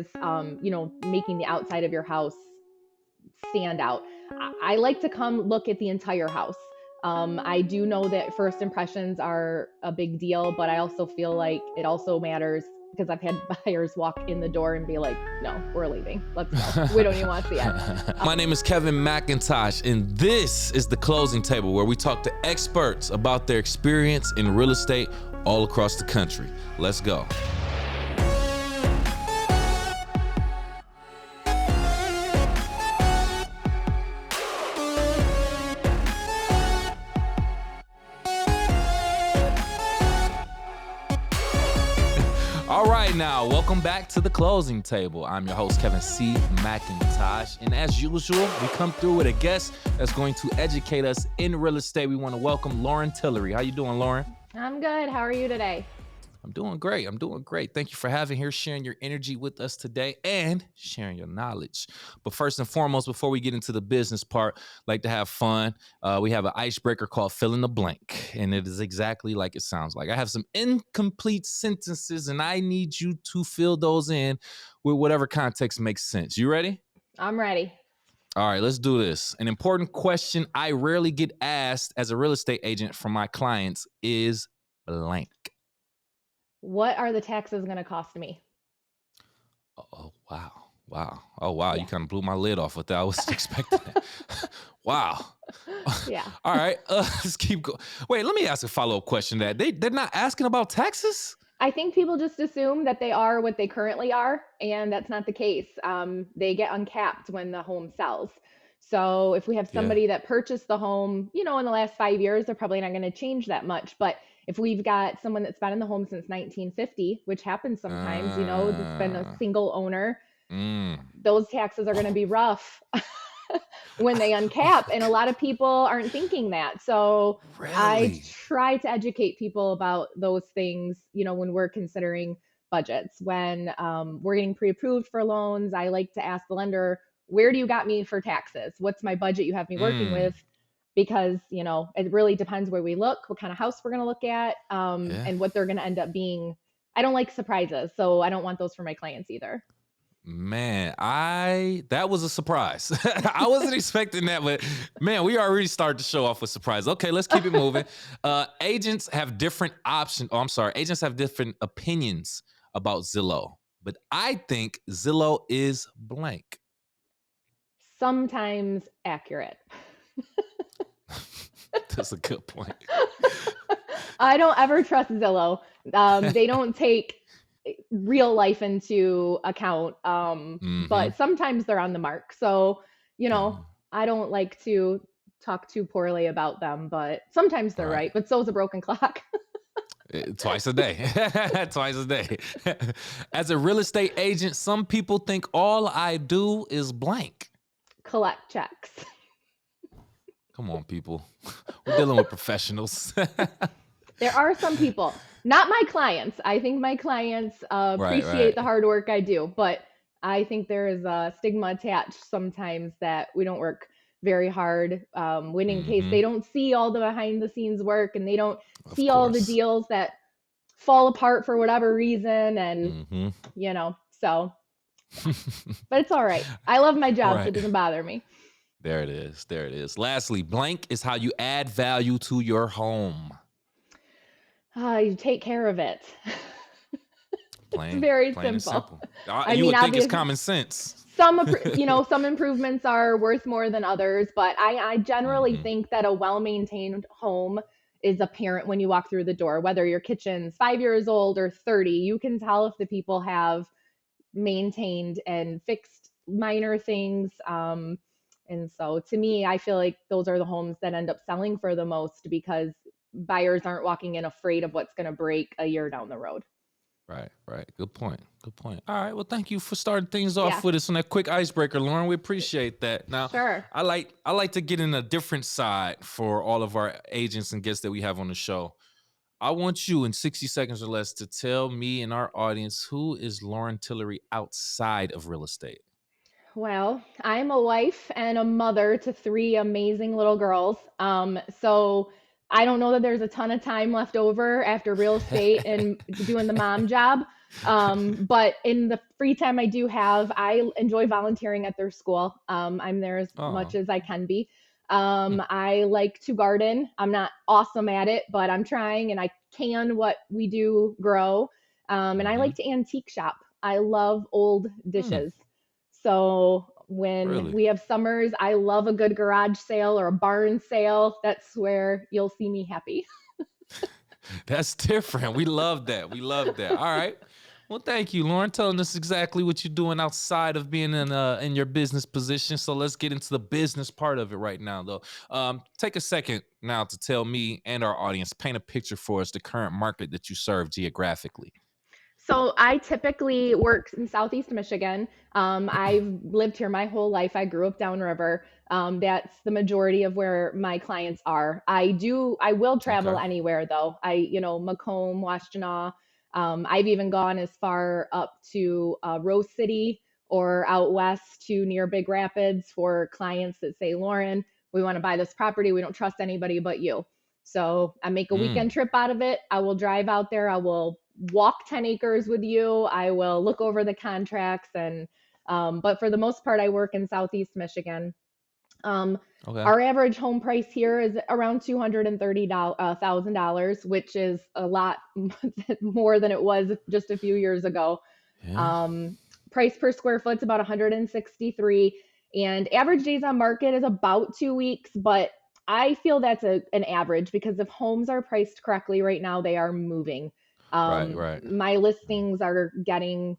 as, making the outside of your house stand out. I like to come look at the entire house. I do know that first impressions are a big deal, but I also feel like it also matters because I've had buyers walk in the door and be like, no, we're leaving. Let's go. We don't even want to see it. My name is Kevin McIntosh, and this is The Closing Table, where we talk to experts about their experience in real estate all across the country. Let's go. All right, now, welcome back to The Closing Table. I'm your host, Kevin C. McIntosh, and as usual, we come through with a guest that's going to educate us in real estate. We want to welcome Lauren Tillery. How you doing, Lauren? I'm good. How are you today? I'm doing great. Thank you for having here, sharing your energy with us today and sharing your knowledge. But first and foremost, before we get into the business part, like to have fun. We have an icebreaker called Fill in the Blank, and it is exactly like it sounds like. I have some incomplete sentences, and I need you to fill those in with whatever context makes sense. You ready? I'm ready. All right, let's do this. An important question I rarely get asked as a real estate agent from my clients is blank. What are the taxes going to cost me? Oh, wow. Oh, wow. Yeah. You kind of blew my lid off with that. I wasn't expecting that. Wow. Yeah. All right. Let's keep going. Wait, let me ask a follow-up question. They're not asking about taxes? I think people just assume that they are what they currently are, and that's not the case. They get uncapped when the home sells. So if we have somebody that purchased the home, in the last 5 years, they're probably not going to change that much. But if we've got someone that's been in the home since 1950, which happens sometimes, that's been a single owner, those taxes are going to be rough when they uncap. And a lot of people aren't thinking that. So Really? I try to educate people about those things, when we're considering budgets. When we're getting pre-approved for loans, I like to ask the lender, where do you got me for taxes? What's my budget you have me working with? Because, it really depends where we look, what kind of house we're going to look at, and what they're going to end up being. I don't like surprises, so I don't want those for my clients either. Man, that was a surprise. I wasn't expecting that, but man, we already started to show off with surprise. Okay, let's keep it moving. Agents have different Agents have different opinions about Zillow, but I think Zillow is blank. Sometimes accurate. That's a good point. I don't ever trust Zillow. They don't take real life into account, but sometimes they're on the mark. So, I don't like to talk too poorly about them, but sometimes they're right. But so's a broken clock. Twice a day. Twice a day. As a real estate agent, some people think all I do is blank. Collect checks. Come on, people. We're dealing with professionals. There are some people, not my clients. I think my clients appreciate the hard work I do, but I think there is a stigma attached sometimes that we don't work very hard, when in case they don't see all the behind the scenes work and they don't see all the deals that fall apart for whatever reason. And, so, but it's all right. I love my job, so it doesn't bother me. There it is. Lastly, blank is how you add value to your home. You take care of it. Plain, it's very plain simple. You would think it's common sense. Some improvements are worth more than others, but I generally think that a well-maintained home is apparent when you walk through the door. Whether your kitchen's 5 years old or 30, you can tell if the people have maintained and fixed minor things. And so to me, I feel like those are the homes that end up selling for the most because buyers aren't walking in afraid of what's going to break a year down the road. Right. Good point. All right. Well, thank you for starting things off with us on that quick icebreaker, Lauren. We appreciate that. Now, sure. I like to get in a different side for all of our agents and guests that we have on the show. I want you in 60 seconds or less to tell me and our audience, who is Lauren Tillery outside of real estate? Well, I'm a wife and a mother to 3 amazing little girls. So I don't know that there's a ton of time left over after real estate and doing the mom job. But in the free time I do have, I enjoy volunteering at their school. I'm there as much Oh. as I can be. Mm, I like to garden. I'm not awesome at it, but I'm trying and I can what we do grow. And I mm-hmm. like to antique shop. I love old Mm, dishes. So when really? we have summers, I love a good garage sale or a barn sale. That's where you'll see me happy. That's different. We love that. We love that. All right. Well, thank you, Lauren, telling us exactly what you're doing outside of being in your business position. So let's get into the business part of it right now, though. Take a second now to tell me and our audience, paint a picture for us, the current market that you serve geographically. So I typically work in Southeast Michigan. I've lived here my whole life. I grew up downriver. That's the majority of where my clients are. I will travel Okay. anywhere though. Macomb, Washtenaw. I've even gone as far up to Rose City or out west to near Big Rapids for clients that say, Lauren, we want to buy this property. We don't trust anybody but you. So I make a weekend Mm, trip out of it. I will drive out there. I will walk 10 acres with you. I will look over the contracts but for the most part, I work in Southeast Michigan. Um, okay. our average home price here is around $230,000, which is a lot more than it was just a few years ago. Yeah. Um, Price per square foot is about 163, and average days on market is about 2 weeks. But I feel that's an average because if homes are priced correctly right now, they are moving. Right. Right. My listings are getting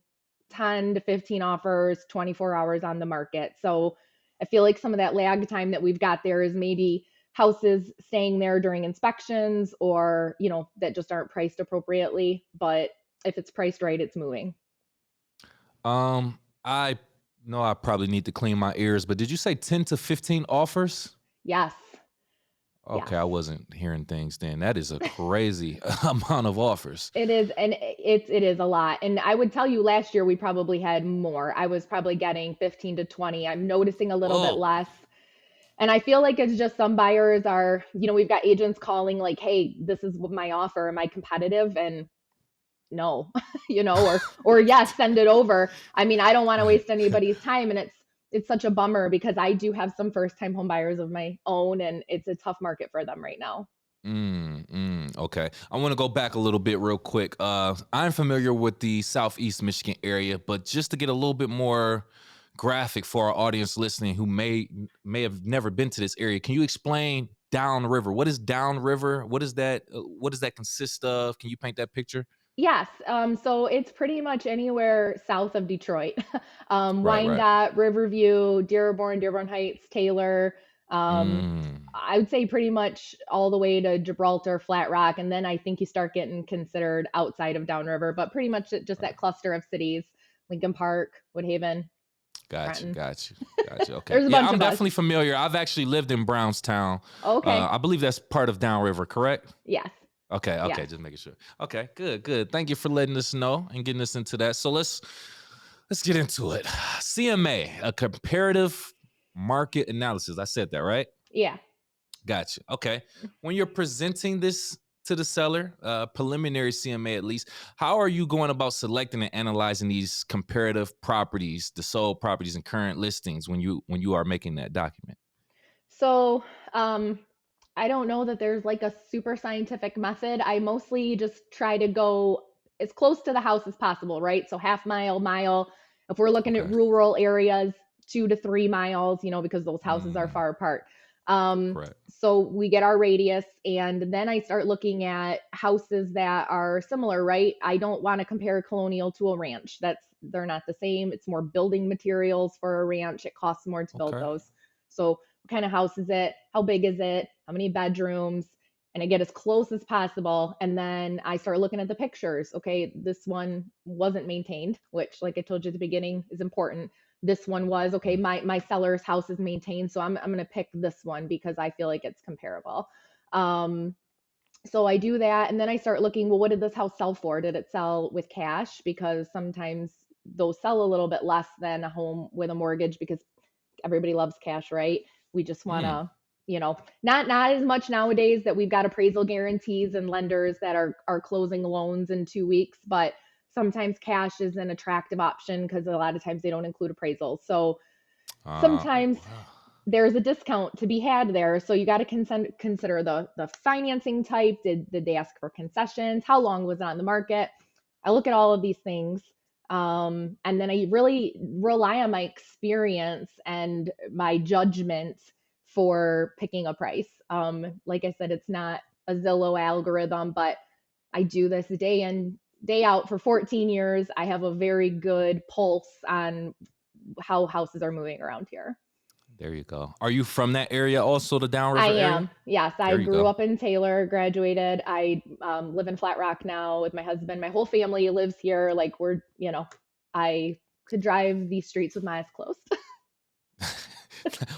10 to 15 offers, 24 hours on the market. So I feel like some of that lag time that we've got there is maybe houses staying there during inspections or, that just aren't priced appropriately. But if it's priced right, it's moving. I know I probably need to clean my ears, but did you say 10 to 15 offers? Yes. Okay, Yes. I wasn't hearing things then. That is a crazy amount of offers. It is, and it is a lot. And I would tell you last year we probably had more. I was probably getting 15 to 20. I'm noticing a little bit Whoa. less. And I feel like it's just some buyers are, we've got agents calling like, "Hey, this is what my offer. Am I competitive?" And no, or yes, send it over. I mean, I don't want to waste anybody's time, and it's such a bummer because I do have some first time home buyers of my own, and it's a tough market for them right now. Okay. I want to go back a little bit real quick. I'm familiar with the Southeast Michigan area, but just to get a little bit more graphic for our audience listening who may have never been to this area, can you explain downriver? What is downriver? What is that? What does that consist of? Can you paint that picture? Yes. So it's pretty much anywhere south of Detroit. Right, right. Wyandotte, Riverview, Dearborn Heights, Taylor. Um, Mm, I would say pretty much all the way to Gibraltar, Flat Rock, and then I think you start getting considered outside of downriver, but pretty much just that right. cluster of cities: Lincoln Park, Woodhaven, Got you, Trenton. got you, got you. Okay, There's a yeah, bunch I'm of us. definitely familiar. I've actually lived in Brownstown. Okay. I believe that's part of Downriver, correct? Yes. Okay, okay, Yes. just making sure. Okay, good, good. Thank you for letting us know and getting us into that. So let's get into it. CMA, a comparative market analysis. I said that right. Yeah. Gotcha. Okay. When you're presenting this to the seller, preliminary CMA at least, how are you going about selecting and analyzing these comparative properties, the sold properties and current listings when you are making that document? So, I don't know that there's like a super scientific method. I mostly just try to go as close to the house as possible, right? So half mile, mile. If we're looking at Okay. rural areas, 2 to 3 miles, because those houses are Mm, far apart. Um, correct. so we get our radius, and then I start looking at houses that are similar, right? I don't want to compare a colonial to a ranch. They're not the same. It's more building materials for a ranch. It costs more to build Okay. those. So what kind of house is it? How big is it? How many bedrooms? And I get as close as possible. And then I start looking at the pictures. Okay, this one wasn't maintained, which, like I told you at the beginning, is important. This one was okay. Mm, My seller's house is maintained, so I'm gonna pick this one because I feel like it's comparable. Um, so I do that, and then I start looking. Well, what did this house sell for? Did it sell with cash? Because sometimes those sell a little bit less than a home with a mortgage because everybody loves cash, right? We just want mm, to, not as much nowadays that we've got appraisal guarantees and lenders that are closing loans in 2 weeks, but sometimes cash is an attractive option because a lot of times they don't include appraisals. So Oh, sometimes wow. there's a discount to be had there. So you got to consider the financing type. Did they ask for concessions? How long was it on the market? I look at all of these things. And then I really rely on my experience and my judgment for picking a price. Like I said, it's not a Zillow algorithm, but I do this day in, day out for 14 years. I have a very good pulse on how houses are moving around here. There you go. Are you from that area also, the I downriver area? am. Yes, I There you grew go. up in Taylor, graduated. I live in Flat Rock now with my husband. My whole family lives here. Like I could drive these streets with my eyes closed.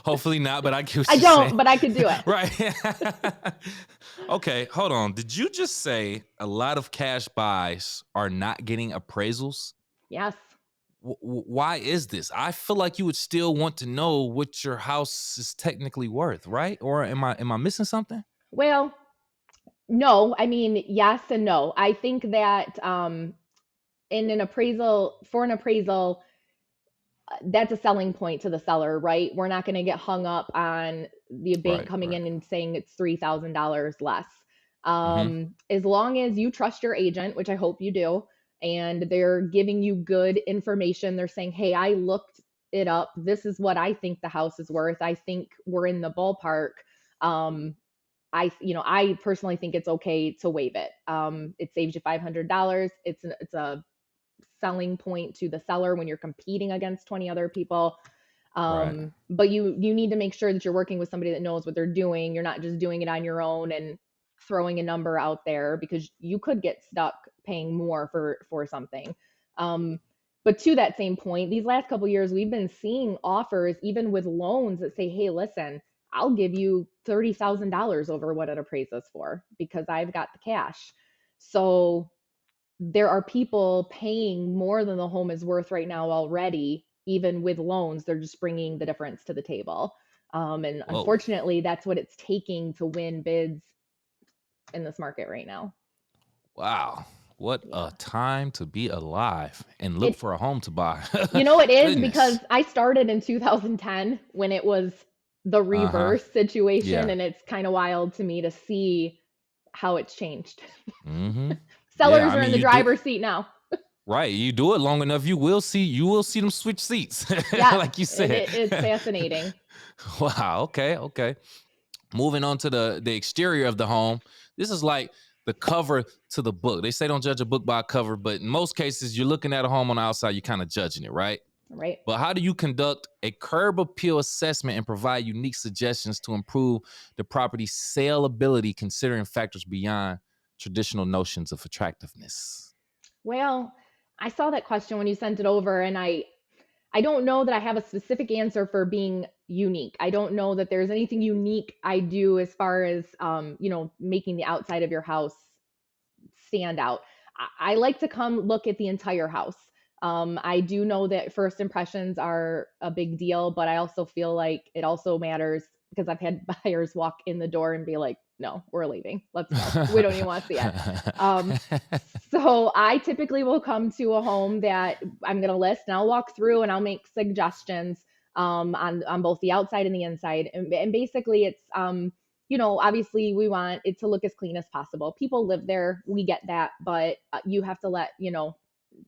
Hopefully not, but I get what I you're saying. don't, but I could do it. Right. Okay, hold on. Did you just say a lot of cash buys are not getting appraisals? Yes. Why is this? I feel like you would still want to know what your house is technically worth, right? Or am I missing something? Well, no. I mean, yes and no. I think that in an appraisal, for an appraisal, that's a selling point to the seller, right? We're not going to get hung up on the bank Right, coming right. in and saying it's $3,000 less. Mm-hmm. As long as you trust your agent, which I hope you do, and they're giving you good information, they're saying, hey, I looked it up. This is what I think the house is worth. I think we're in the ballpark. Um, I personally think it's okay to waive it. It saves you $500. It's a selling point to the seller when you're competing against 20 other people. Right. But you need to make sure that you're working with somebody that knows what they're doing. You're not just doing it on your own and throwing a number out there because you could get stuck paying more for something. Um, but to that same point, these last couple years we've been seeing offers even with loans that say, "Hey, listen, I'll give you $30,000 over what it appraises for because I've got the cash." So there are people paying more than the home is worth right now already, even with loans. They're just bringing the difference to the table. And Whoa. unfortunately, that's what it's taking to win bids in this market right now. Wow. What a Yeah. time to be alive and look It, for a home to buy. it is because Goodness. I started in 2010 when it was the Uh-huh. reverse situation. Yeah. And it's kind of wild to me to see how it's changed. Mm-hmm. Yeah. Sellers I are in mean, the you do driver's seat now. right. You do it long enough, you will see them switch seats. Yes. Like you And said. it's fascinating. Wow. Okay. Okay. Moving on to the exterior of the home. This is like the cover to the book. They say don't judge a book by a cover, but in most cases, you're looking at a home on the outside, you're kind of judging it, right? Right. But how do you conduct a curb appeal assessment and provide unique suggestions to improve the property's saleability, considering factors beyond traditional notions of attractiveness? Well, I saw that question when you sent it over, and I don't know that I have a specific answer for being unique. I don't know that there's anything unique I do as far as making the outside of your house stand out. I like to come look at the entire house. I do know that first impressions are a big deal, but I also feel like it also matters because I've had buyers walk in the door and be like, no, we're leaving. Let's go. We don't even want to see it. Um, so I typically will come to a home that I'm going to list and I'll walk through and I'll make suggestions on both the outside and the inside. And basically, it's obviously we want it to look as clean as possible. People live there, we get that, but you have to let the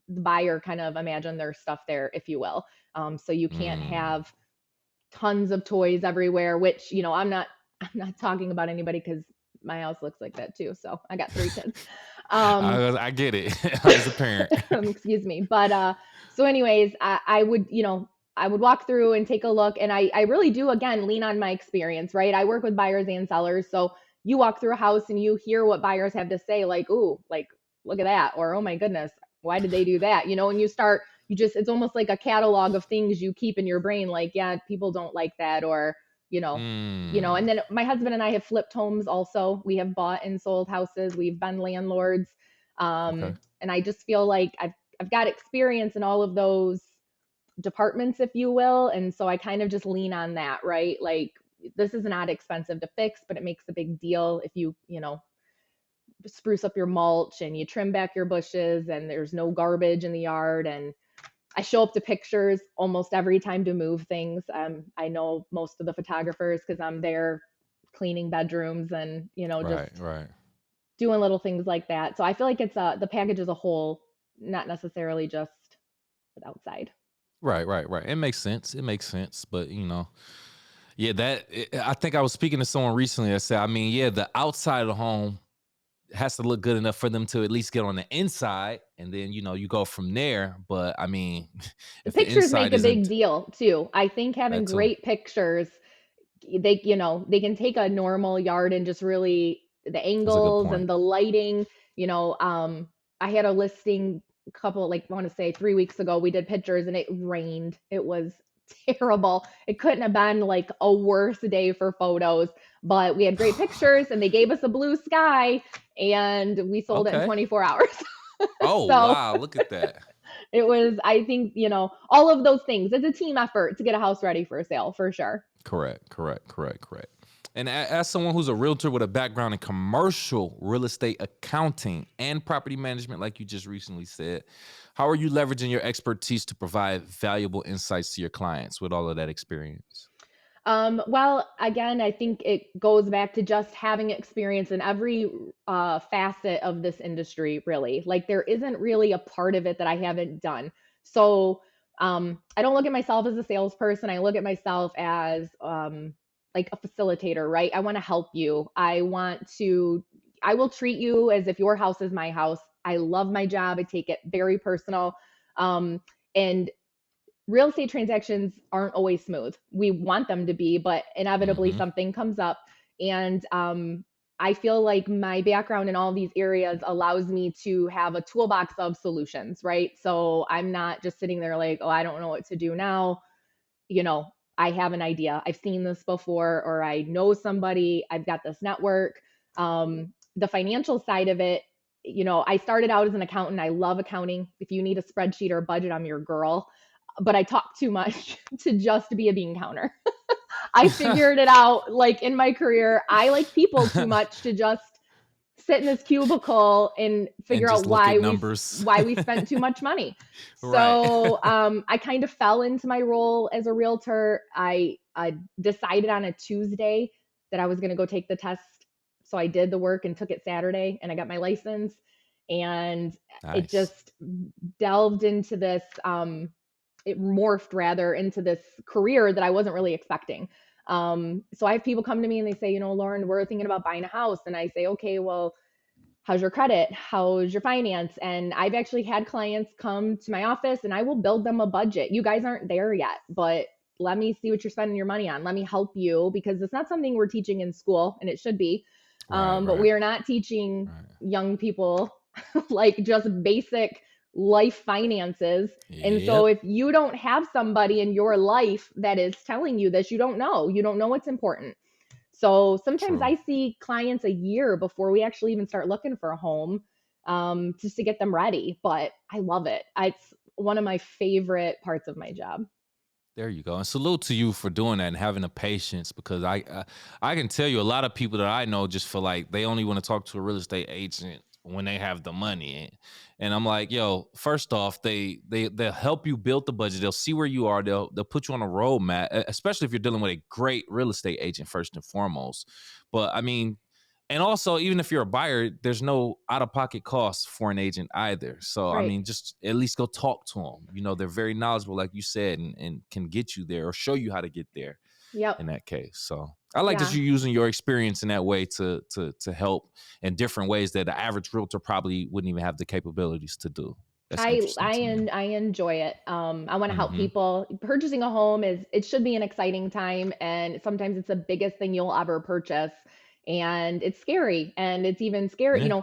buyer kind of imagine their stuff there, if you will. So you can't Mm. have tons of toys everywhere, which I'm not talking about anybody because my house looks like that too. So I got 3 kids. Um, I get it as a parent. excuse me. But so anyways, I would, I would walk through and take a look. And I really do again lean on my experience, right? I work with buyers and sellers. So you walk through a house and you hear what buyers have to say, like, ooh, like look at that, or oh my goodness, why did they do that? And it's almost like a catalog of things you keep in your brain, like, yeah, people don't like that, or you know, and Mm. then my husband and I have flipped homes also. We have bought and sold houses. We've been landlords. Okay. And I just feel like I've got experience in all of those departments, if you will. And so I kind of just lean on that, right? Like this is not expensive to fix, but it makes a big deal if you spruce up your mulch and you trim back your bushes and there's no garbage in the yard. And I show up to pictures almost every time to move things. I know most of the photographers because I'm there cleaning bedrooms and, Right, just right. doing little things like that. So I feel like it's the package as a whole, not necessarily just the outside. Right, right, right. It makes sense. It makes sense. But yeah, I think I was speaking to someone recently that said, I mean, yeah, the outside of the home has to look good enough for them to at least get on the inside, and then you go from there. But I mean, The if the pictures inside make a big isn't deal too. I think having that too. great pictures, they can take a normal yard and just really the That's a good angles point. and the lighting. you know um I had a listing a couple, like, I want to say 3 weeks ago. We did pictures and it rained. It was terrible. It couldn't have been like a worse day for photos, but we had great pictures and they gave us a blue sky and we sold it in Okay. 24 hours. Oh So wow, look at that. it was, I think, all of those things. It's a team effort to get a house ready for a sale for sure. Correct, correct, correct, correct. And as someone who's a realtor with a background in commercial real estate accounting and property management, like you just recently said, how are you leveraging your expertise to provide valuable insights to your clients with all of that experience? Well, again, I think it goes back to just having experience in every facet of this industry, really. Like, there isn't really a part of it that I haven't done. So, I don't look at myself as a salesperson. I look at myself as like a facilitator, right? I want to help you. I will treat you as if your house is my house. I love my job. I take it very personal. And real estate transactions aren't always smooth. We want them to be, but inevitably Hmm. something comes up. And I feel like my background in all these areas allows me to have a toolbox of solutions, right? So I'm not just sitting there like, oh, I don't know what to do now. You know, I have an idea. I've seen this before, or I know somebody. I've got this network. The financial side of it, I started out as an accountant. I love accounting. If you need a spreadsheet or a budget, I'm your girl. But I talk too much to just be a bean counter. I figured it out like in my career. I like people too much to just sit in this cubicle and And figure out just look at why we numbers. why we spent too much money. Right. So I kind of fell into my role as a realtor. I decided on a Tuesday that I was going to go take the test. So I did the work and took it Saturday, and I got my license. And it Nice. just delved into this. It morphed rather into this career that I wasn't really expecting. So I have people come to me and they say, Lauren, we're thinking about buying a house. And I say, okay, well, how's your credit? How's your finance? And I've actually had clients come to my office and I will build them a budget. You guys aren't there yet, but let me see what you're spending your money on. Let me help you, because it's not something we're teaching in school, and it should be. Right, But right, we are not teaching right. young people like just basic life finances. And so Yep. if you don't have somebody in your life that is telling you this, you don't know. You don't know what's important. So sometimes True. I see clients a year before we actually even start looking for a home, just to get them ready. But I love it. It's one of my favorite parts of my job. There you go. And salute to you for doing that and having the patience, because I can tell you a lot of people that I know just feel like they only want to talk to a real estate agent when they have the money. And I'm like, yo, first off, they'll help you build the budget. They'll see where you are. They'll put you on a roadmap, especially if you're dealing with a great real estate agent first and foremost. But I mean, and also, even if you're a buyer, there's no out of pocket costs for an agent either. So, I Right. mean, just at least go talk to them. They're very knowledgeable, like you said, and can get you there or show you how to get there Yep. in that case. So, I like that Yeah. you're using your experience in that way to help in different ways that the average realtor probably wouldn't even have the capabilities to do. That's I interesting I to me. en- I enjoy it. I want to help Hmm. people. Purchasing a home it should be an exciting time, and sometimes it's the biggest thing you'll ever purchase, and it's scary, and it's even scary. Yeah,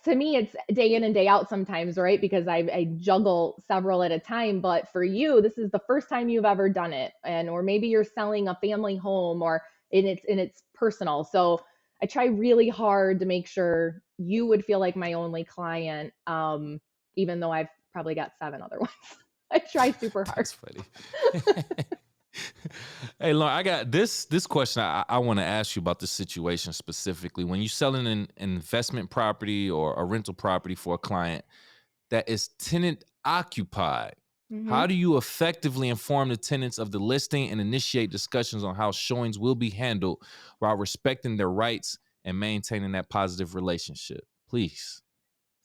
To me, it's day in and day out sometimes, right? Because I juggle several at a time. But for you, this is the first time you've ever done it, and or maybe you're selling a family home, or it's personal. So I try really hard to make sure you would feel like my only client, even though I've probably got seven other ones. I try super hard. that's funny. Hey, Lauren, I got this question I want to ask you about this situation specifically. When you're selling an investment property or a rental property for a client that is tenant occupied, how Hmm. do you effectively inform the tenants of the listing and initiate discussions on how showings will be handled while respecting their rights and maintaining that positive relationship? Please.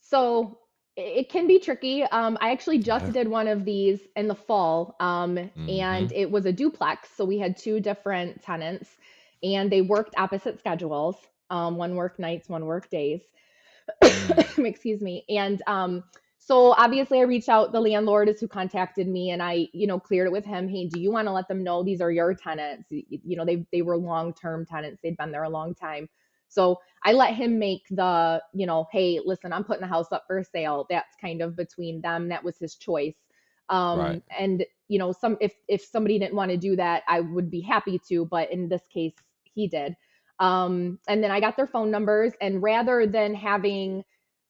So it can be tricky. I actually just Yeah. did one of these in the fall, and Mm-hmm. it was a duplex. So we had two different tenants, and they worked opposite schedules. One worked nights, one worked days. Mm. Excuse me. And so obviously I reached out. The landlord is who contacted me, and I, cleared it with him. Hey, do you want to let them know these are your tenants? They were long term tenants. They'd been there a long time. So I let him make the, hey, listen, I'm putting the house up for sale. That's kind of between them. That was his choice. Right. And some if somebody didn't want to do that, I would be happy to. But in this case, he did. And then I got their phone numbers, and rather than having,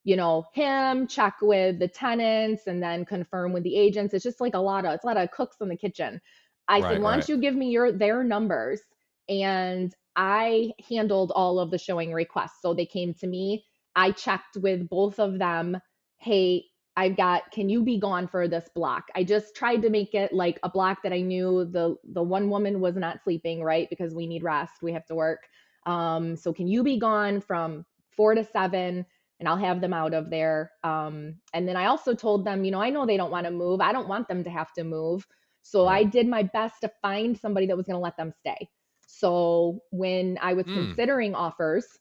him check with the tenants and then confirm with the agents, it's just like it's a lot of cooks in the kitchen. I said, Right. why don't Right. you give me their numbers? And I handled all of the showing requests. So they came to me. I checked with both of them. Hey, can you be gone for this block? I just tried to make it like a block that I knew the one woman was not sleeping, right? Because we need rest. We have to work. So can you be gone from 4 to 7, and I'll have them out of there. And then I also told them, I know they don't want to move. I don't want them to have to move. So I Right. did my best to find somebody that was going to let them stay. So when I was Mm. considering offers,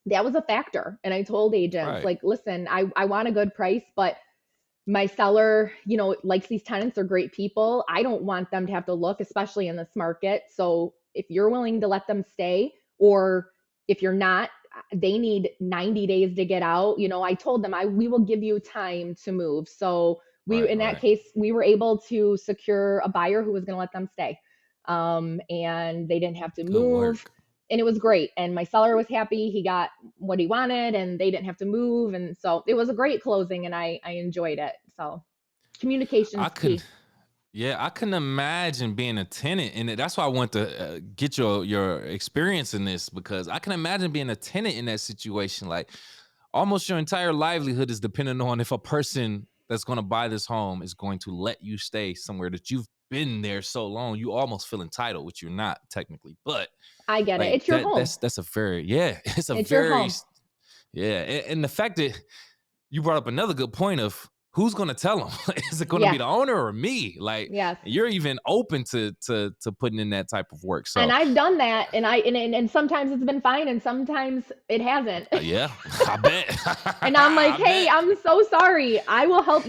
that was a factor. And I told agents, Right. like, listen, I want a good price, but my seller, likes these tenants. They're great people. I don't want them to have to look, especially in this market. So if you're willing to let them stay, or if you're not, they need 90 days to get out. I told them we will give you time to move. So Right. in that Right. case, we were able to secure a buyer who was going to let them stay. And they didn't have to Good move. work. And it was great. And my seller was happy. He got what he wanted, and they didn't have to move. And so it was a great closing, and I enjoyed it. So I communication's couldn't. key. Yeah, I couldn't imagine being a tenant in it. That's why I want to get your experience in this, because I can imagine being a tenant in that situation. Like, almost your entire livelihood is dependent on if a person that's going to buy this home is going to let you stay somewhere that you've been there so long. You almost feel entitled, which you're not technically, but I get it. like It's your home. that's a very, yeah, it's a It's your very, home. yeah, and the fact that you brought up another good point of who's going to tell them. Is it going to be Yes. the owner or me? Like, Yes. you're even open to putting in that type of work. And So I've done that, and sometimes it's been fine, and sometimes it hasn't. yeah, I bet. And I'm like, I hey, bet. I'm so sorry. I will help,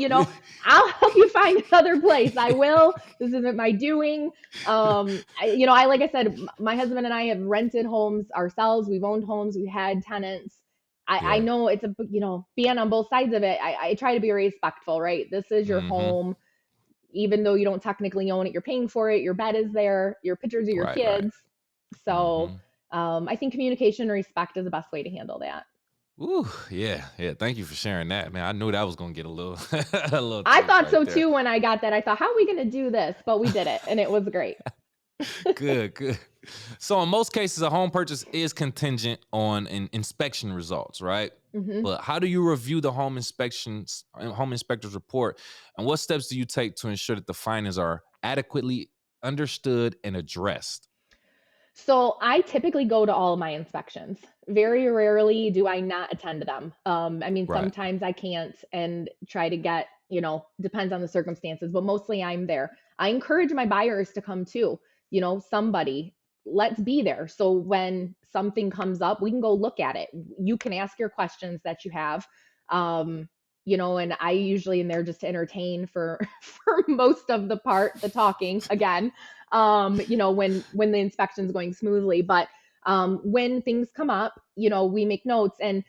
I'll help you find another place. I will. This isn't my doing. Like I said, my husband and I have rented homes ourselves. We've owned homes. We had tenants. I Yeah. know it's being on both sides of it. I try to be respectful, right? This is your Mm-hmm. home. Even though you don't technically own it, you're paying for it. Your bed is there. Your pictures of your Right. Right. kids. So Mm-hmm. I think communication and respect is the best way to handle that. Ooh, yeah, yeah. Thank you for sharing that, man. I knew that was gonna get a little, a little I tense thought right so there. too when I got that. I thought, how are we going to do this? But we did it, and it was great. Good, good. So in most cases, a home purchase is contingent on an inspection results, right? Hmm. But how do you review the home inspector's report, and what steps do you take to ensure that the findings are adequately understood and addressed? So I typically go to all of my inspections. Very rarely do I not attend them. I mean, Right. sometimes I can't and try to get, depends on the circumstances, but mostly I'm there. I encourage my buyers to come too. Somebody, let's be there. So when something comes up, we can go look at it. You can ask your questions that you have. Um, and I usually am there just to entertain for for most of the talking again, when the inspection's going smoothly. But when things come up, we make notes. And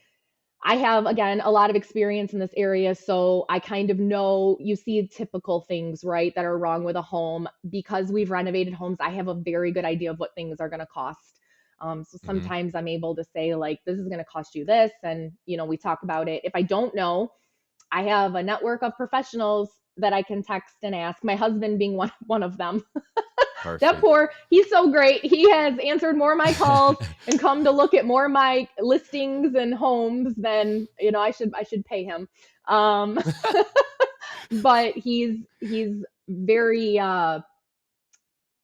I have, again, a lot of experience in this area. So I kind of know you see typical things, right, that are wrong with a home. Because we've renovated homes, I have a very good idea of what things are going to cost. So Hmm. sometimes I'm able to say, like, this is going to cost you this. And, we talk about it. If I don't know, I have a network of professionals that I can text and ask, my husband being one of them. That Perfect. poor, he's so great. He has answered more of my calls and come to look at more of my listings and homes than, I should pay him. Um, but he's very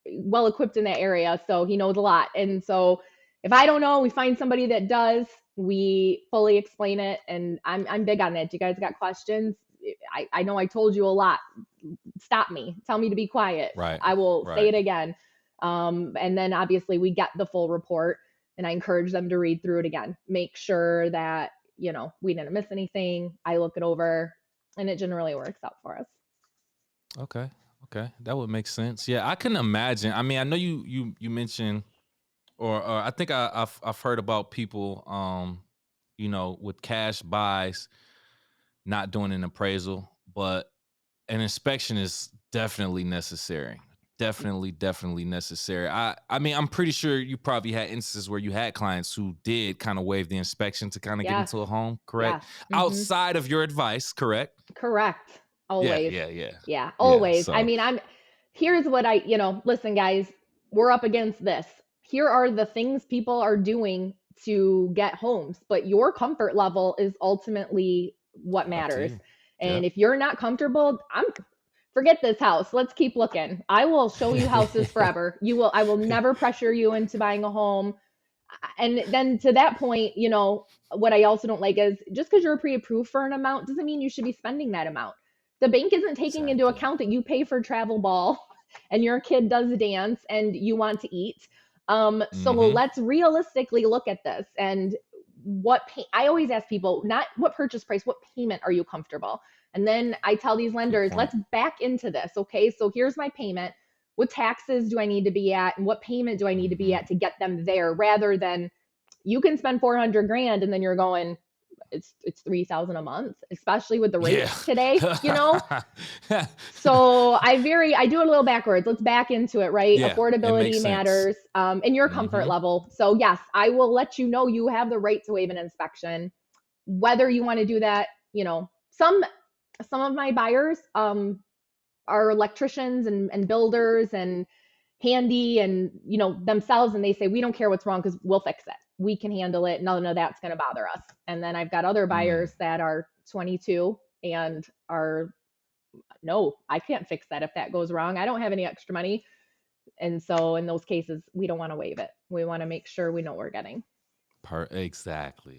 well equipped in that area, so he knows a lot. And so if I don't know, we find somebody that does. We fully explain it, and I'm big on it. You guys got questions? I know I told you a lot. Stop me. Tell me to be quiet. Right. I will say Right. it again. And then obviously we get the full report, and I encourage them to read through it again. Make sure that we didn't miss anything. I look it over, and it generally works out for us. Okay. Okay. That would make sense. Yeah, I can imagine. I mean, I know you mentioned, or I think I've heard about people, with cash buys not doing an appraisal, but an inspection is definitely necessary. Definitely necessary. I mean, I'm pretty sure you probably had instances where you had clients who did kind of waive the inspection to kind of get Yes. into a home, correct? Yes. Hmm. Outside of your advice, correct? Correct. Yeah, Always. yeah, yeah. Yeah, Yeah. always. I So mean, here's what listen, guys, we're up against this. Here are the things people are doing to get homes, but your comfort level is ultimately what up to matters. you. And Yep. if you're not comfortable, forget this house. Let's keep looking. I will show you houses forever. I will never pressure you into buying a home. And then to that point, what I also don't like is just because you're pre-approved for an amount doesn't mean you should be spending that amount. The bank isn't taking into Exactly. account that you pay for travel ball and your kid does a dance and you want to eat. So Mm-hmm. let's realistically look at this. And I always ask people, not what purchase price, what payment are you comfortable? And then I tell these Good lenders, point. let's back into this. Okay, so here's my payment. What taxes do I need to be at, and what payment do I need to be Mm-hmm. at to get them there, rather than you can spend 400 grand and then you're going, it's 3,000 a month, especially with the Yeah. rates today. So I do it a little backwards. Let's back into it, right? Yeah, it makes Affordability sense. matters, and your comfort Mm-hmm. level. So yes, I will let you know you have the right to waive an inspection, whether you want to do that. Some of my buyers are electricians and builders and handy and themselves, and they say we don't care what's wrong because we'll fix it, we can handle it, none of that's going to bother us. And then I've got other Mm, buyers that are 22 and are, no, I can't fix that if that goes wrong, I don't have any extra money. And so in those cases we don't want to waive it, we want to make sure we know what we're getting.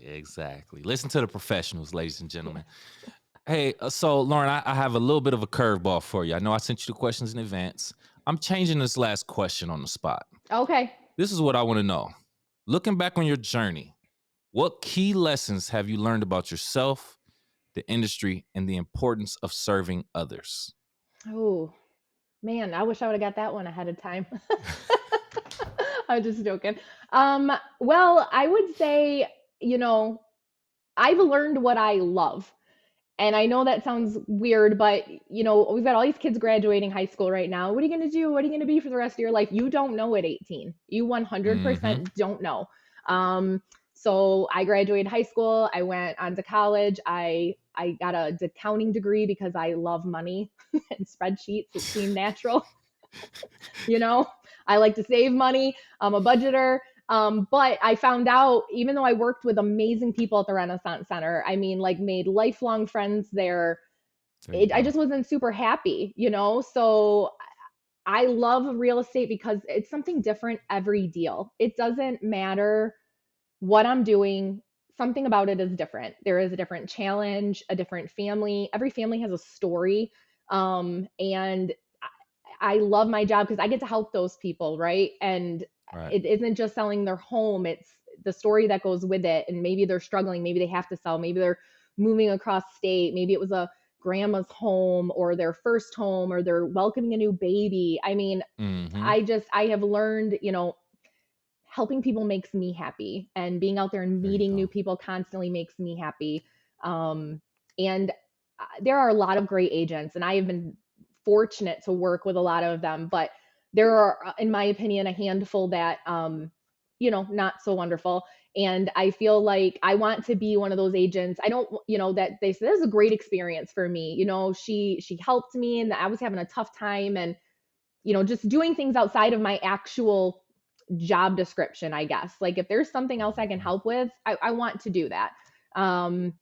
exactly. Listen to the professionals, ladies and Yes. gentlemen. Hey, so Lauren, I have a little bit of a curveball for you. I know I sent you the questions in advance. I'm changing this last question on the spot. Okay. This is what I want to know. Looking back on your journey, what key lessons have you learned about yourself, the industry, and the importance of serving others? Oh man, I wish I would have got that one ahead of time. I'm just joking. Well, I would say, you know, I've learned what I love. And I know that sounds weird, but we've got all these kids graduating high school right now. What are you going to do? What are you going to be for the rest of your life? You don't know at 18. You Mm-hmm. 100% don't know. Um, so I graduated high school. I went on to college. I got a accounting degree because I love money and spreadsheets. It seemed natural. you know, I like to save money. I'm a budgeter. But I found out, even though I worked with amazing people at the Renaissance Center, I mean, like made lifelong friends there, There you I go. just wasn't super happy. So I love real estate because it's something different every deal. It doesn't matter what I'm doing, something about it is different. There is a different challenge, a different family. Every family has a story. And I love my job because I get to help those people, right? And Right. it isn't just selling their home, it's the story that goes with it. And maybe they're struggling, maybe they have to sell, maybe they're moving across state, maybe it was a grandma's home or their first home or they're welcoming a new baby. I mean, Mm-hmm. I have learned, helping people makes me happy, and being out there and There you meeting new go. people constantly makes me happy. And there are a lot of great agents, and I have been fortunate to work with a lot of them, but there are, in my opinion, a handful that, not so wonderful. And I feel like I want to be one of those agents. I don't, that they say this is a great experience for me. She helped me, and I was having a tough time, and just doing things outside of my actual job description, I guess. Like if there's something else I can Mhm. help with, I want to do that. Um,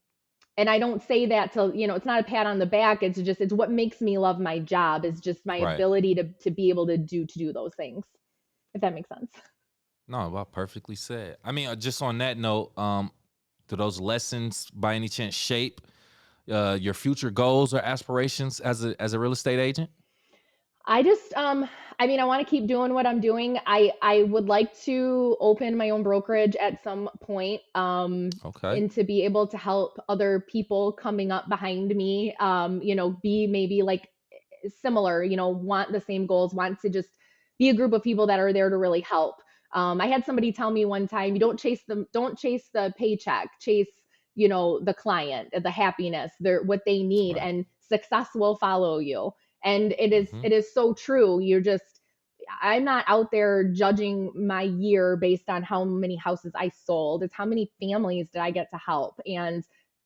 and I don't say that to, it's not a pat on the back. It's just, it's what makes me love my job is just my Right. ability to be able to do those things, if that makes sense. No, well, perfectly said. I mean, just on that note, do those lessons by any chance shape your future goals or aspirations as a real estate agent? I just I mean I want to keep doing what I'm doing. I would like to open my own brokerage at some point Okay. and to be able to help other people coming up behind me be maybe like similar, want the same goals, want to just be a group of people that are there to really help. I had somebody tell me one time, you don't chase the paycheck, chase, the client, the happiness, their what they need, Right. and success will follow you. And it is Hmm. it is so true. I'm not out there judging my year based on how many houses I sold. It's how many families did I get to help, and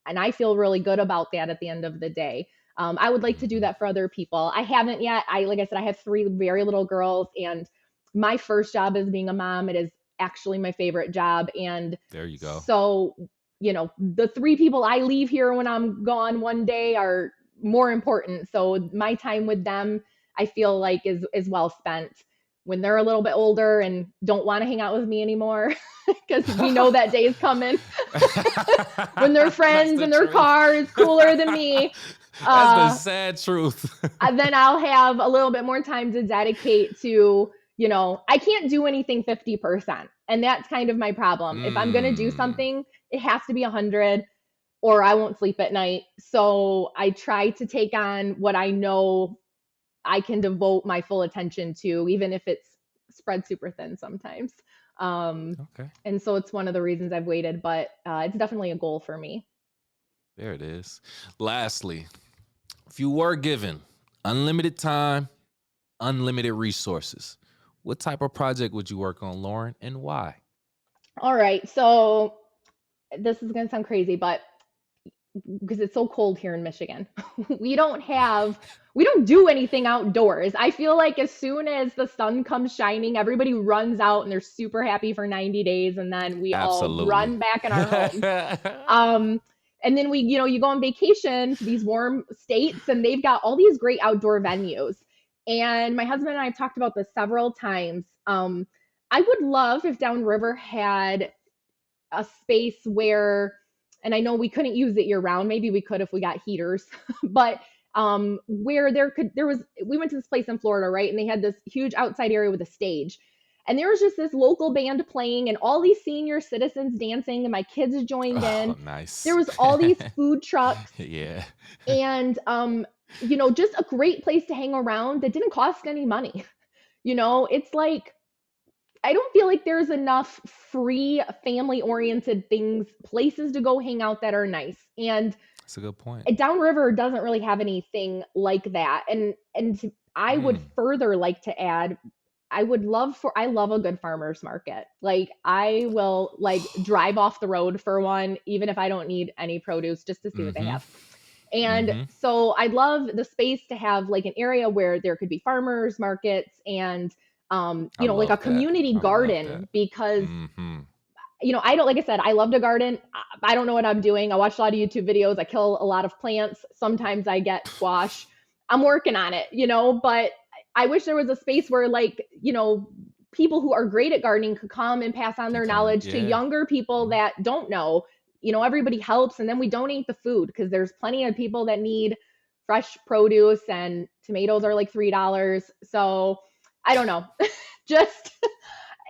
I feel really good about that at the end of the day. I would like to do Hmm. that for other people. I haven't yet. Like I said, I have three very little girls, and my first job is being a mom. It is actually my favorite job, and There you go. so the three people I leave here when I'm gone one day are more important. So my time with them, I feel like is well spent. When they're a little bit older and don't want to hang out with me anymore, because we know that day is coming. When their That's friends the and their truth. car is cooler than me, That's the uh, sad truth. then I'll have a little bit more time to dedicate to, I can't do anything 50%. And that's kind of my problem. If I'm going to do Mm, something, it has to be 100 or I won't sleep at night. So I try to take on what I know I can devote my full attention to, even if it's spread super thin sometimes. Um, okay. and so it's one of the reasons I've waited, but it's definitely a goal for me. There it is. Lastly, if you were given unlimited time, unlimited resources, what type of project would you work on, Lauren, and why? All right. So this is going to sound crazy, but because it's so cold here in Michigan. We don't do anything outdoors. I feel like as soon as the sun comes shining, everybody runs out and they're super happy for 90 days and then we all Absolutely. run back in our homes. Um and then you go on vacation to these warm states and they've got all these great outdoor venues. And my husband and I have talked about this several times. I would love if Downriver had a space where, and I know we couldn't use it year round. Maybe we could if we got heaters, but where we went to this place in Florida, right? And they had this huge outside area with a stage. And there was just this local band playing and all these senior citizens dancing, and my kids joined Oh, in. There nice. was all these food trucks Yeah. and just a great place to hang around that didn't cost any money. It's like I don't feel like there's enough free family oriented things, places to go hang out that are nice. And That's a good point. Downriver doesn't really have anything like that. I would Mm. further like to add I love a good farmers market. Like I will like drive off the road for one even if I don't need any produce just to see what they Mm-hmm. have. And Mm-hmm. so I'd love the space to have like an area where there could be farmers markets and I like a love that. community I love that. garden because Mm-hmm. I don't, like I said, I love to garden. I don't know what I'm doing. I watch a lot of YouTube videos. I kill a lot of plants. Sometimes I get squash. I'm working on it, but I wish there was a space where people who are great at gardening could come and pass on Can their come. knowledge to Yeah. younger people Mhm. that don't know. Everybody helps and then we donate the food because there's plenty of people that need fresh produce and tomatoes are like $3. So I don't know. Just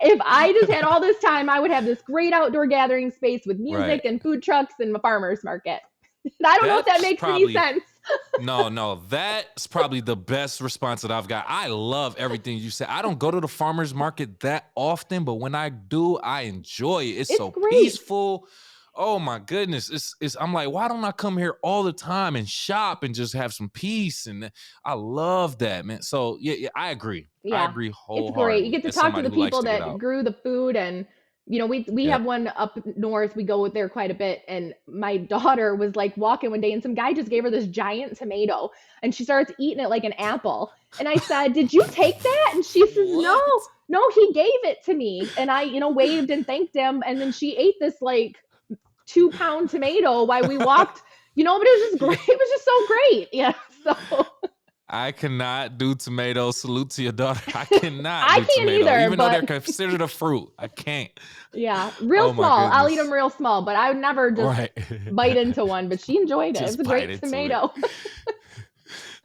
if I just had all this time, I would have this great outdoor gathering space with music Right. and food trucks and a farmer's market. I don't know if that That's makes any probably sense. no, that's probably the best response that I've got. I love everything you said. I don't go to the farmers market that often, but when I do, I enjoy it. It's It's so great. peaceful. Oh my goodness. It's I'm like, why don't I come here all the time and shop and just have some peace? And I love that, man. So yeah, I agree. I Yeah, agree it's great. You wholeheartedly get to as talk to somebody the who likes people to get that out. grew the food and We have Yep. one up north. We go there quite a bit. And my daughter was like walking one day and some guy just gave her this giant tomato and she starts eating it like an apple. And I said, "Did you take that?" And she says, "No, What? no, he gave it to me." And I, waved and thanked him. And then she ate this like 2 pound tomato while we walked, but it was just Yeah. great. It was just so great. Yeah. So I cannot do tomatoes. Salute to your daughter. I cannot I do can't tomatoes, either, even though they're but considered a fruit. I can't. yeah, real Oh my small. I'll eat them goodness. real small, but I would never just Right. bite into one. But she enjoyed it. It's Just a bite great into it. tomato.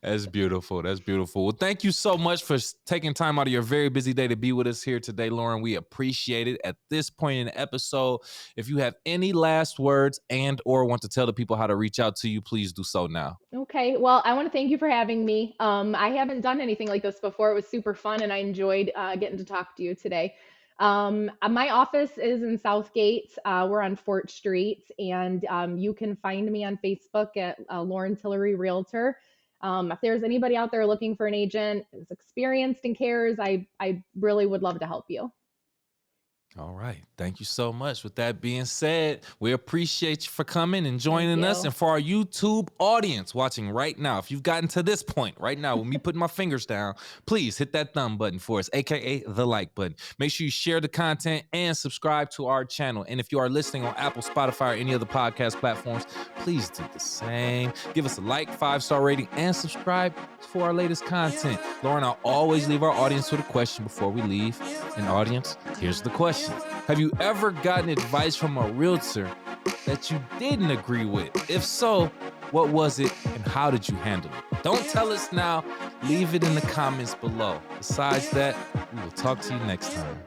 That's beautiful. That's beautiful. Well, thank you so much for taking time out of your very busy day to be with us here today, Lauren. We appreciate it. At this point in the episode, if you have any last words and or want to tell the people how to reach out to you, please do so now. Okay, well, I want to thank you for having me. I haven't done anything like this before. It was super fun, and I enjoyed getting to talk to you today. My office is in Southgate. We're on Fort Street, and you can find me on Facebook at Lauren Tillery Realtor. If there's anybody out there looking for an agent who's experienced and cares, I really would love to help you. All right. Thank you so much. With that being said, we appreciate you for coming and Thank joining us. you. And for our YouTube audience watching right now, if you've gotten to this point right now, with me putting my fingers down, please hit that thumb button for us, aka the like button. Make sure you share the content and subscribe to our channel. And if you are listening on Apple, Spotify, or any other podcast platforms, please do the same. Give us a like, 5-star rating, and subscribe for our latest content. Lauren, I'll always leave our audience with a question before we leave. And audience, here's the question. Have you ever gotten advice from a realtor that you didn't agree with? If so, what was it and how did you handle it? Don't tell us now. Leave it in the comments below. Besides that, we will talk to you next time.